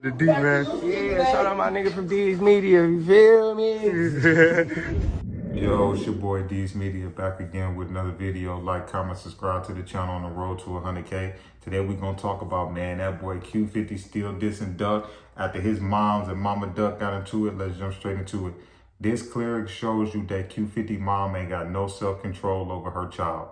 The D, man. Yeah, shout out my nigga from D's Media, you feel me? Yo, it's your boy D's Media back again with another video. Like, comment, subscribe to the channel on the road to 100K. Today we're going to talk about, man, that boy Q50 still dissing Duck after his moms and Mama Duck got into it. Let's jump straight into it. This clearly shows you that Q50 mom ain't got no self-control over her child.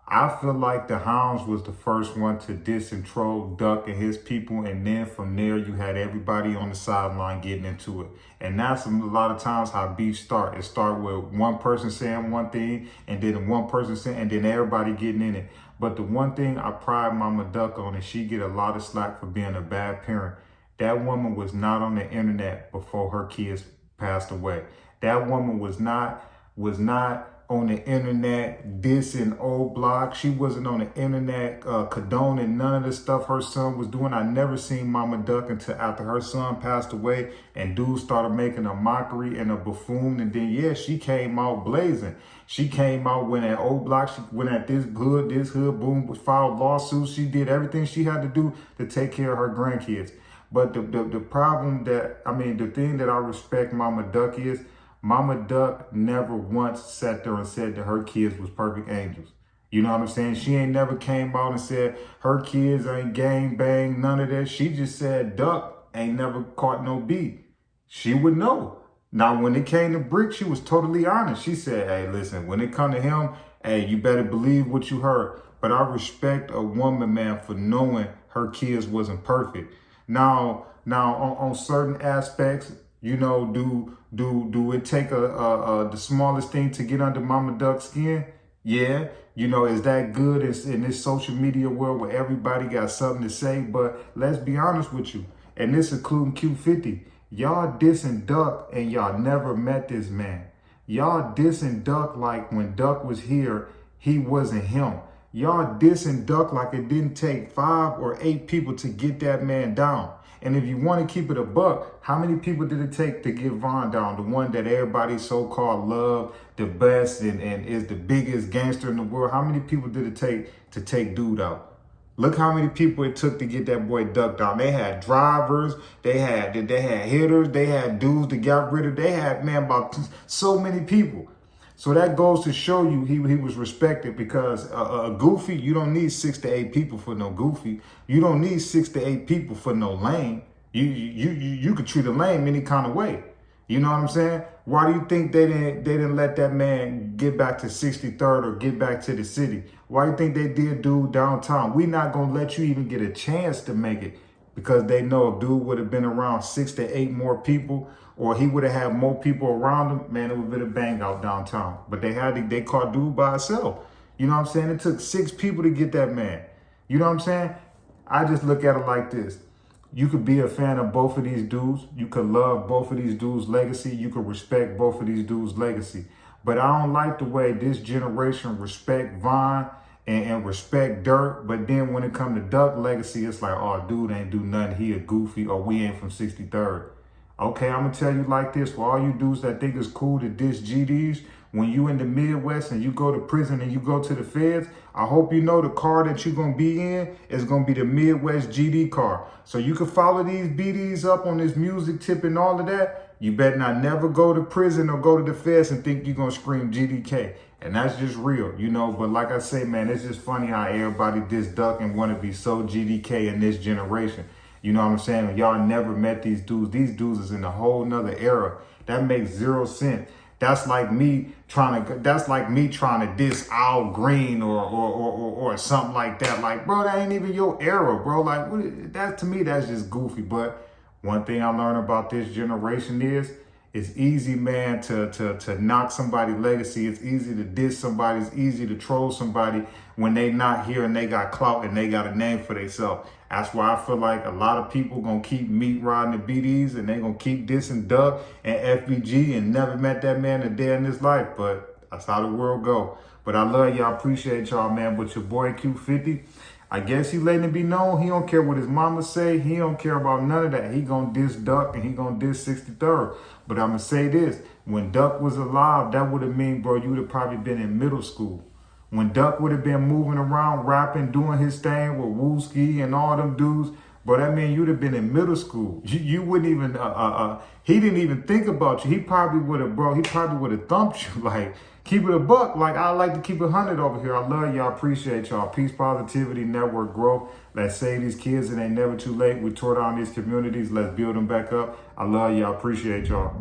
I feel like the Hounds was the first one to diss and troll Duck and his people, and then from there you had everybody on the sideline getting into it. And that's a lot of times how beef start. It start with one person saying one thing, and then one person saying, and then everybody getting in it. But the one thing I pride Mama Duck on is she get a lot of slack for being a bad parent. That woman was not on the internet before her kids passed away. That woman was not on the internet dissing old block. She wasn't on the internet condoning none of the stuff her son was doing. I never seen Mama Duck until after her son passed away and dudes started making a mockery and a buffoon. And then, yeah, she came out blazing. She came out when at old block, she went at this hood, boom, filed lawsuits. She did everything she had to do to take care of her grandkids. But the problem that, the thing that I respect Mama Duck is, Mama Duck never once sat there and said that her kids was perfect angels. You know what I'm saying? She ain't never came out and said her kids ain't gang bang, none of that. She just said Duck ain't never caught no beat. She would know. Now, when it came to Brick, she was totally honest. She said, hey, listen, when it come to him, hey, you better believe what you heard. But I respect a woman, man, for knowing her kids wasn't perfect. Now on certain aspects, you know, do it take the smallest thing to get under Mama Duck's skin? Yeah. You know, is that good in this social media world where everybody got something to say? But let's be honest with you, and this including Q50. Y'all dissing Duck and y'all never met this man. Y'all dissing Duck like when Duck was here, he wasn't him. Y'all dissing Duck like it didn't take 5 or 8 people to get that man down. And if you want to keep it a buck, how many people did it take to get Von down? The one that everybody so-called love the best and is the biggest gangster in the world. How many people did it take to take dude out? Look how many people it took to get that boy Duck down. They had drivers, they had hitters, they had dudes to get rid of. They had, man, about so many people. So that goes to show you he was respected, because a goofy, you don't need 6 to 8 people for no goofy. You don't need 6 to 8 people for no lame. You could treat a lame any kind of way. You know what I'm saying? Why do you think they didn't let that man get back to 63rd or get back to the city? Why do you think they did dude downtown? We not gonna let you even get a chance to make it, because they know if dude would have been around 6 to 8 more people, or he would have had more people around him, man, it would have been a bang out downtown. But they caught dude by himself. You know what I'm saying? It took 6 people to get that man. You know what I'm saying? I just look at it like this. You could be a fan of both of these dudes. You could love both of these dudes' legacy. You could respect both of these dudes' legacy. But I don't like the way this generation respect Von and respect Dirt. But then when it comes to Duck legacy, it's like, oh, dude ain't do nothing. He a goofy, or we ain't from 63rd. Okay, I'm going to tell you like this. For all you dudes that think it's cool to diss GDs, when you in the Midwest and you go to prison and you go to the feds, I hope you know the car that you're going to be in is going to be the Midwest GD car. So you can follow these BDs up on this music tip and all of that. You better not never go to prison or go to the feds and think you're going to scream GDK. And that's just real, you know. But like I say, man, it's just funny how everybody diss Duck and want to be so GDK in this generation. You know what I'm saying? Y'all never met these dudes. These dudes is in a whole nother era. That makes 0 sense. That's like me trying to diss Al Green or something like that. Like, bro, that ain't even your era, bro. Like, that to me, that's just goofy. But one thing I learned about this generation is it's easy, man, to knock somebody's legacy. It's easy to diss somebody. It's easy to troll somebody when they not here and they got clout and they got a name for themselves. That's why I feel like a lot of people gonna keep meat riding the BDs and they gonna keep dissing Duck and FBG and never met that man a day in his life. But that's how the world go. But I love y'all, appreciate y'all, man. But your boy Q50, I guess he letting it be known he don't care what his mama say. He don't care about none of that. He gonna diss Duck and he gonna diss 63rd. But I'm gonna say this, when Duck was alive, that would have mean, bro, you would have probably been in middle school. When Duck would have been moving around, rapping, doing his thing with Wooski and all them dudes, But I mean, you'd have been in middle school. You wouldn't even, he didn't even think about you. He probably would have, bro, he probably would have thumped you. Like, keep it a buck. Like, I like to keep it 100 over here. I love y'all. Appreciate y'all. Peace, positivity, network growth. Let's save these kids. It ain't never too late. We tore down these communities. Let's build them back up. I love y'all. Appreciate y'all.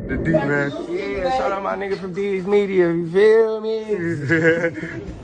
The D, man. Yeah, shout out my nigga from D's Media, you feel me?